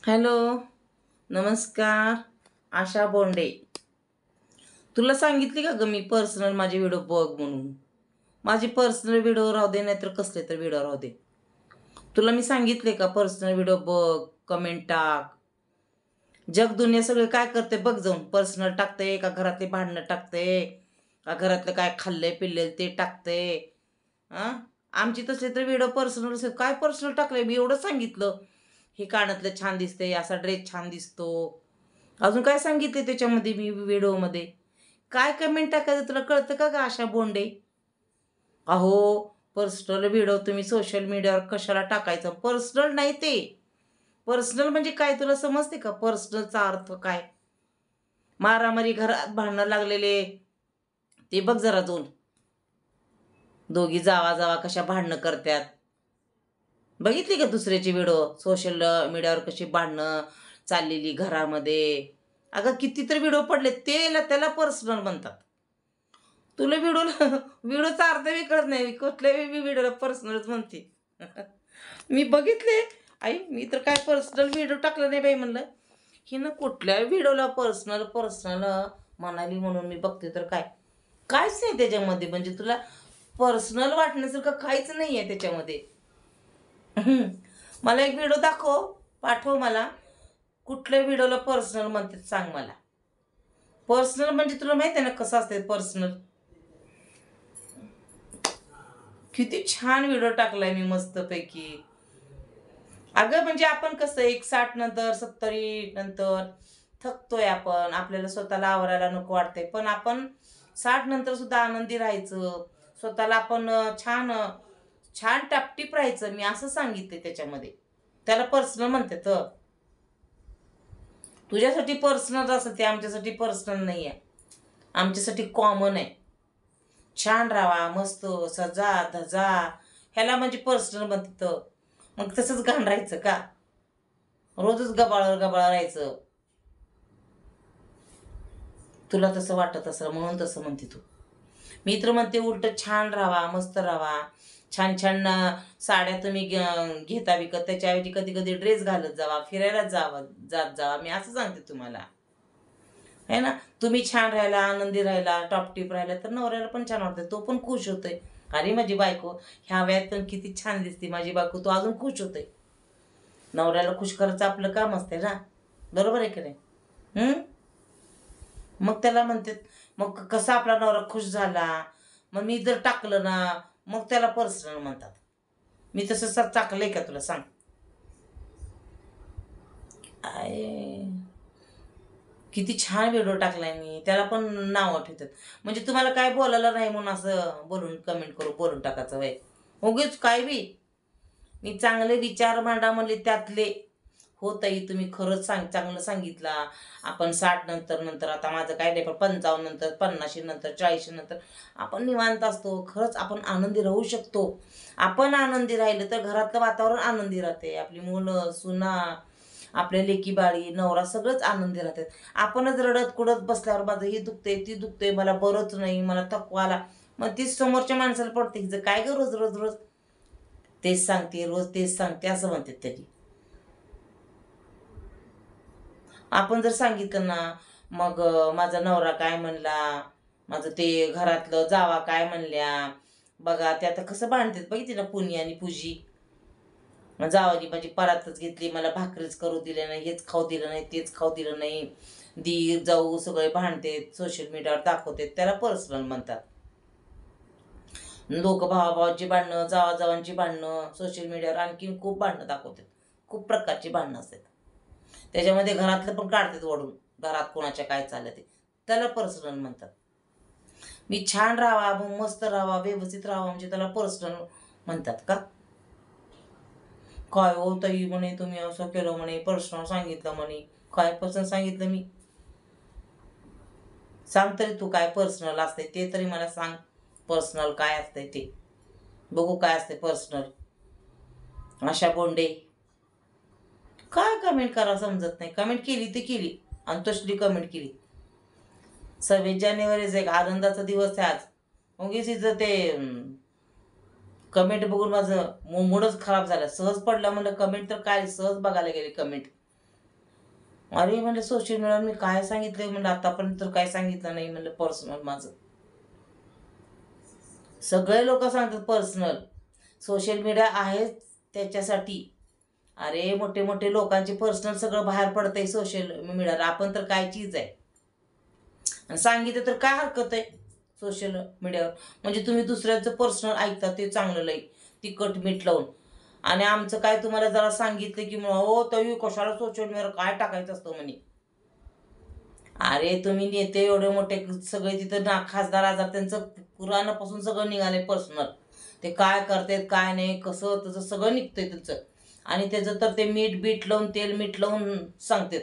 Hello, नमस्कार. आशा बोंडे. तुला सांगितली का ग मी पर्सनल माझे व्हिडिओ बघ म्हणून. माझी पर्सनल व्हिडिओ राहू दे नाहीतर कसले तर व्हिडिओ राहू दे. तुला मी सांगितले का पर्सनल व्हिडिओ बघ, कमेंट टाक. जग दुनिया सगळे काय करते बघ जाऊन. पर्सनल टाकते का घरातले भांडणं टाकते का घरातलं काय खाल्लंय पिल्लंय ते टाकते. हां, आमची तसले तर व्हिडिओ पर्सनल असेल. काय पर्सनल टाकलंय मी एवढं सांगितलं. हे कानातलं छान दिसते, असा ड्रेस छान दिसतो. अजून काय सांगितले त्याच्यामध्ये मी व्हिडिओमध्ये. काय कमेंट टाकायचं तुला कळतं का ग आशा बोंडे? अहो, पर्सनल व्हिडिओ तुम्ही सोशल मीडियावर कशाला टाकायचं? पर्सनल नाही ते. पर्सनल म्हणजे काय तुला समजते का? पर्सनलचा अर्थ काय? मारामारी घरात भांडणं लागलेले ते बघ जरा जाऊन. दोघी जावा जावा कशा भांडणं करतात. बघितली का दुसऱ्याची व्हिडिओ सोशल मीडियावर कशी भांडणं चाललेली घरामध्ये. अगं कितीतरी व्हिडिओ पडले त्याला पर्सनल म्हणतात. तुला व्हिडिओला व्हिडिओचा अर्थ बी कळत नाही. कुठल्याही मी व्हिडिओला पर्सनलच म्हणते. मी बघितले. आई मी तर काय पर्सनल व्हिडिओ टाकला नाही बाई म्हणलं. हिनं कुठल्या व्हिडिओला पर्सनल पर्सनल म्हणाली म्हणून मी बघते तर काय काहीच नाही त्याच्यामध्ये. म्हणजे तुला पर्सनल वाटण्यासारखं काहीच नाही आहे त्याच्यामध्ये. मला एक व्हिडिओ दाखव, पाठव मला. कुठल्या व्हिडिओला पर्सनल म्हणतात सांग मला. पर्सनल म्हणजे तुला माहिती आहे ना कसं असते पर्सनल. किती छान व्हिडिओ टाकलाय मी मस्तपैकी. अगं म्हणजे आपण कसं 60 नंतर 70 नंतर थकतोय आपण, आपल्याला स्वतःला आवरायला नको वाटतंय, पण आपण 60 नंतर सुद्धा आनंदी राहायचं. स्वतःला आपण छान छान टापटीप राहायचं. मी असं सांगितले त्याच्यामध्ये. त्याला पर्सनल म्हणतात. तुझ्यासाठी पर्सनल असं ते आमच्यासाठी पर्सनल नाही आहे. आमच्यासाठी कॉमन आहे. छान राहा, मस्त सजा धजा, ह्याला म्हणजे पर्सनल म्हणतात. मग तसंच घाण राहायचं का? रोजच गबाळ गबाळ राहायचं? तुला तसं वाटत असं म्हणून तसं म्हणते तू. मी तर म्हणते उलट छान राहा, मस्त राहा. छान छान साड्या तुम्ही घेता विकत, त्याच्याऐवजी कधी कधी ड्रेस घालत जावा, फिरायला जात जावा. मी असं सांगते तुम्हाला. आहे ना. तुम्ही छान राहायला, आनंदी राहायला, टॉपटीप राहायला तर नवऱ्याला पण छान वाटतं. तो पण खुश होतोय. अरे माझी बायको ह्या वयात पण किती छान दिसते माझी बायको. तो अजून खुश होतोय. नवऱ्याला खुश करायचं आपलं काम असते ना. बरोबर आहे की नाही? मग त्याला म्हणते मग कसा आपला नवरा खुश झाला. मग मी जर टाकलं ना मग त्याला पर्सनल म्हणतात. मी तसं सर टाकलंय का तुला सांग? आय किती छान व्हिडिओ टाकलाय मी. त्याला पण नाव ठेवतात. म्हणजे तुम्हाला काय बोलायला नाही म्हणून असं बोलून कमेंट करू बोलून टाकायचं वय. उगीच काय बी. मी चांगले विचार मांडा म्हणले त्यातले. हो ताई तुम्ही खरंच चांगलं सांगितला. आपण 60 नंतर नंतर आता माझं काय नाही पण 55 नंतर 50 नंतर 40 नंतर आपण निवांत असतो. खरंच आपण आनंदी राहू शकतो. आपण आनंदी राहिलं तर घरातलं वातावरण आनंदी राहते. आपली मुलं सुना आपल्या लेकी बाळी नवरा सगळंच आनंदी राहतात. आपणच रडत कुडत बसल्यावर माझं हे दुखते ती दुखते मला बरंच नाही मला थकवा आला. मग ती समोरच्या माणसाला पडते हिचं काय ग रोज रोज रोज तेच सांगते रोज तेच सांगते असं म्हणतात त्याची. आपण जर सांगितलं ना मग माझा नवरा काय म्हणला, माझं ते घरातलं जावा काय म्हणल्या. बघा ते आता कसं भांडतात बघितली ना पुनी आणि पूजी. जावानी माझी परातच घेतली, मला भाकरीच करू दिलं नाही, हेच खाऊ दिलं नाही, तेच खाऊ दिलं नाही. दीर जाऊ सगळे भांडतेत, सोशल मीडियावर दाखवतात, त्याला पर्सनल म्हणतात. लोक भावाभावाची भांडणं, जावाजावांची भांडणं सोशल मीडियावर आणखीन खूप भांडणं दाखवतात. खूप प्रकारची भांडणं असतात. त्याच्यामध्ये घरातलं पण काढतात ओढून. घरात कोणाच्या काय चाललं ते त्याला पर्सनल म्हणतात. मी छान राहावा, मस्त राहावा, व्यवस्थित राहावा म्हणजे त्याला पर्सनल म्हणतात का? काय हो ताई म्हणे तुम्ही असं केलं म्हणे, पर्सनल सांगितलं म्हणे. काय पर्सनल सांगितलं मी? सांग तरी तू काय पर्सनल असते ते तरी मला सांग. पर्सनल काय असते ते बघू. काय असते पर्सनल? आशा बोंडे काय कमेंट करा समजत नाही. कमेंट केली ते केली आणि तसली कमेंट केली. 26 जानेवारीचा एक आनंदाचा दिवस आहे आज. उगीच इथं ते कमेंट बघून माझं मूडच खराब झाला. सहज पडलं म्हणलं कमेंट तर काय सहज बघायला गेले कमेंट. अरे म्हणलं सोशल मीडियावर मी काय सांगितलं म्हणलं, आतापर्यंत तर काय सांगितलं नाही म्हणलं पर्सनल माझं. सगळे लोक सांगतात पर्सनल. सोशल मीडिया आहे त्याच्यासाठी. अरे मोठे मोठे लोकांचे पर्सनल सगळं बाहेर पडतंय सोशल मीडियावर. आपण तर काय चीज आहे. आणि सांगितलं तर काय हरकत आहे सोशल मीडियावर. म्हणजे तुम्ही दुसऱ्यांचं पर्सनल ऐकता ते चांगलं लई तिखट मीठ लावून. आणि आमचं काय तुम्हाला जरा सांगितलं की हो तरी कशाला सोशल मीडियावर काय टाकायचं असतं म्हणे. अरे तुम्ही नेते एवढे मोठे सगळे तिथं ना खासदार आजार त्यांचं पुराणापासून सगळं निघाले पर्सनल. ते काय करतात काय नाही कसं तसं सगळं निघतंय त्यांचं. आणि त्याचं तर ते मीठ बीट लावून तेल मीठ लावून सांगतात.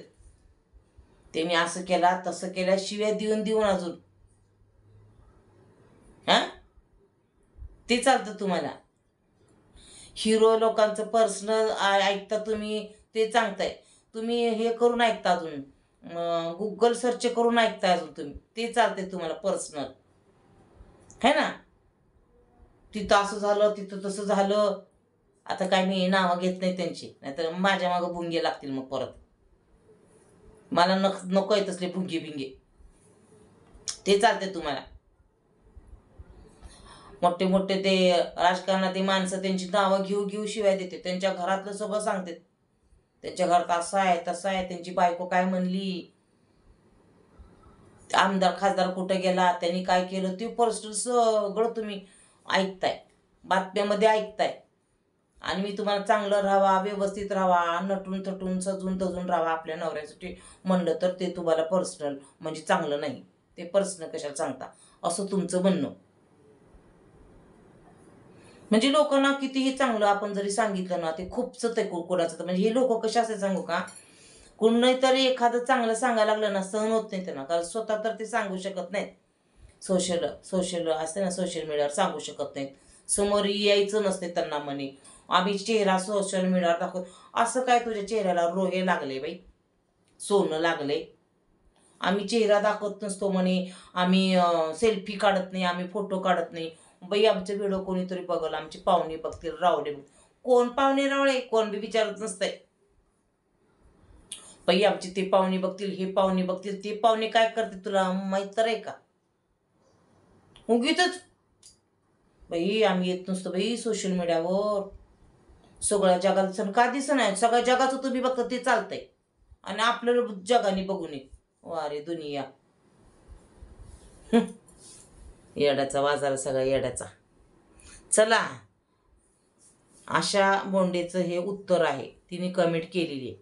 ते मी असं केला तसं केल्या शिव्या देऊन देऊन अजून. हां ते चालतं तुम्हाला. हिरो लोकांचं पर्सनल ऐकता तुम्ही ते चांगतंय. तुम्ही हे करून ऐकता अजून गुगल सर्च करून ऐकता अजून तुम्ही ते चालते तुम्हाला पर्सनल. है ना. तिथं असं झालं तिथं तसं झालं. आता काय मी नावं घेत नाही त्यांची, नाहीतर माझ्या मागं भुंगे लागतील मग परत. मला नको आहे तसले भुंगे बिंगे. ते चालते तुम्हाला. मोठे मोठे ते राजकारणातील माणसं त्यांची नावं घेऊ घेऊ शिवाय देते. त्यांच्या घरातलं सगळं सांगते. त्यांच्या घरात असं आहे तसं आहे, त्यांची बायको काय म्हणली, आमदार खासदार कुठं गेला, त्यांनी काय केलं, ते पर्सनल सगळं तुम्ही ऐकताय, बातम्यामध्ये ऐकताय. आणि मी तुम्हाला चांगलं राहावा, व्यवस्थित राहावा, नटून थटून सजून तजून राहावा आपल्या नवऱ्यासाठी म्हणलं तर ते तुम्हाला पर्सनल म्हणजे चांगलं नाही. ते पर्सनल कशाला सांगता असं तुमचं म्हणणं. म्हणजे लोकांना कितीही चांगलं आपण जरी सांगितलं ना ते खूपच ते कोणाचं तर. म्हणजे हे लोक कसे असे सांगू का, कोणीतरी एखादं चांगलं सांगायला लागलं ना सहन होत नाही त्यांना, कारण स्वतः तर ते सांगू शकत नाहीत. सोशल असते ना सोशल मीडियावर सांगू शकत नाहीत. समोर यायचं नसते त्यांना म्हणे आम्ही चेहरा सोशल मीडियावर दाखवतो. असं काय तुझ्या चेहऱ्याला रोहे लागले बाई, सोनं लागले. आम्ही चेहरा दाखवत नसतो म्हणे, आम्ही सेल्फी काढत नाही, आम्ही फोटो काढत नाही. बाई आमचे व्हिडिओ कोणीतरी बघल, आमचे पाहुणे बघतील, रावळे बघ. कोण पाहुणे रावळे कोण बी विचारत नसतंय. बाई आमचे ते पाहुणे बघतील, हे पाहुणे बघतील. ते पाहुणे काय करते तुला माहीत तर आहे का. उगीतच बाई आम्ही येत नसतो बाई सोशल मीडियावर. सगळ्या जगाला का दिसत नाही, सगळ्या जगाचं तुम्ही बघता ते चालतंय आणि आपल्याला जगाने बघून ये वारे दुनिया. येड्याचा बाजार सगळा येड्याचा. चला आशा बोंडेचं हे उत्तर आहे, तिने कमेंट केलेली आहे.